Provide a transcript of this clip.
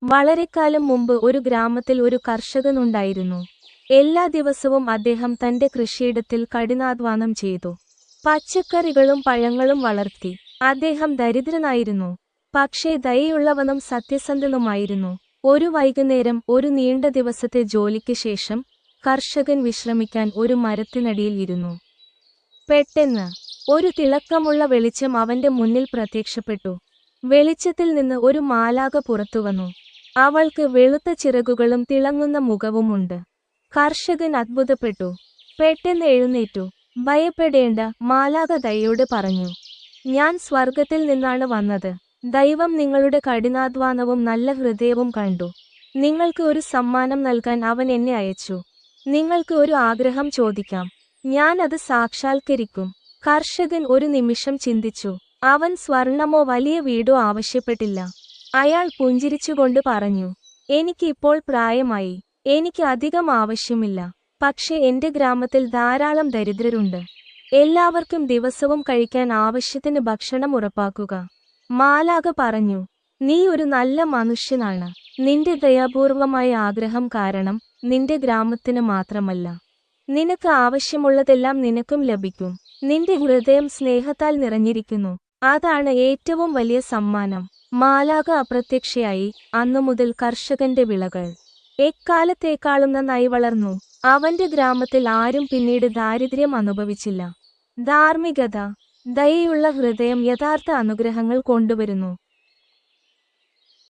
വളരെക്കാലം മുമ്പ് ഒരു ഗ്രാമത്തിൽ ഒരു കർഷകനുണ്ടായിരുന്നു. എല്ലാ ദിവസവും അദ്ദേഹം തന്റെ കൃഷിയിടത്തിൽ കഠിനാധ്വാനം ചെയ്തു. പച്ചക്കറികളും പഴങ്ങളും വളർത്തി. അദ്ദേഹം ദരിദ്രനായിരുന്നു, പക്ഷേ ദയയുള്ളവനും സത്യസന്ധനുമായിരുന്നു. ഒരു വൈകുന്നേരം, ഒരു നീണ്ട ദിവസത്തെ ജോലിക്ക് ശേഷം, കർഷകൻ വിശ്രമിക്കാൻ ഒരു മരത്തിനടിയിൽ ഇരുന്നു. പെട്ടെന്ന് ഒരു തിളക്കമുള്ള വെളിച്ചം അവന്റെ മുന്നിൽ പ്രത്യക്ഷപ്പെട്ടു. വെളിച്ചത്തിൽ നിന്ന് ഒരു മാലാഖ പുറത്തുവന്നു. അവൾക്ക് വെളുത്ത ചിറകുകളും തിളങ്ങുന്ന മുഖവുമുണ്ട്. കർഷകൻ അത്ഭുതപ്പെട്ടു. പെട്ടെന്ന് എഴുന്നേറ്റു. ഭയപ്പെടേണ്ട, മാലാഖ ദയയോട് പറഞ്ഞു. ഞാൻ സ്വർഗത്തിൽ നിന്നാണ് വന്നത്. ദൈവം നിങ്ങളുടെ കഠിനാധ്വാനവും നല്ല ഹൃദയവും കണ്ടു. നിങ്ങൾക്ക് ഒരു സമ്മാനം നൽകാൻ അവൻ എന്നെ അയച്ചു. നിങ്ങൾക്ക് ഒരു ആഗ്രഹം ചോദിക്കാം, ഞാൻ അത് സാക്ഷാത്കരിക്കും. കർഷകൻ ഒരു നിമിഷം ചിന്തിച്ചു. അവൻ സ്വർണമോ വലിയ വീടോ ആവശ്യപ്പെട്ടില്ല. അയാൾ പുഞ്ചിരിച്ചുകൊണ്ട് പറഞ്ഞു, എനിക്ക് ഇപ്പോൾ പ്രായമായി. എനിക്ക് അധികം ആവശ്യമില്ല. പക്ഷേ എന്റെ ഗ്രാമത്തിൽ ധാരാളം ദരിദ്രരുണ്ട്. എല്ലാവർക്കും ദിവസവും കഴിക്കാൻ ആവശ്യത്തിന് ഭക്ഷണം ഉറപ്പാക്കുക. മാലാഖ പറഞ്ഞു, നീ ഒരു നല്ല മനുഷ്യനാണ്. നിന്റെ ദയാപൂർവമായ ആഗ്രഹം കാരണം നിന്റെ ഗ്രാമത്തിന് മാത്രമല്ല, നിനക്ക് ആവശ്യമുള്ളതെല്ലാം നിനക്കും ലഭിക്കും. നിന്റെ ഹൃദയം സ്നേഹത്താൽ നിറഞ്ഞിരിക്കുന്നു. അതാണ് ഏറ്റവും വലിയ സമ്മാനം. മാലാഖ അപ്രത്യക്ഷയായി. അന്നുമുതൽ കർഷകന്റെ വിളകൾ എക്കാലത്തേക്കാളും നന്നായി വളർന്നു. അവന്റെ ഗ്രാമത്തിൽ ആരും പിന്നീട് ദാരിദ്ര്യം അനുഭവിച്ചില്ല. ധാർമ്മികത, ദയയുള്ള ഹൃദയം യഥാർത്ഥ അനുഗ്രഹങ്ങൾ കൊണ്ടുവരുന്നു.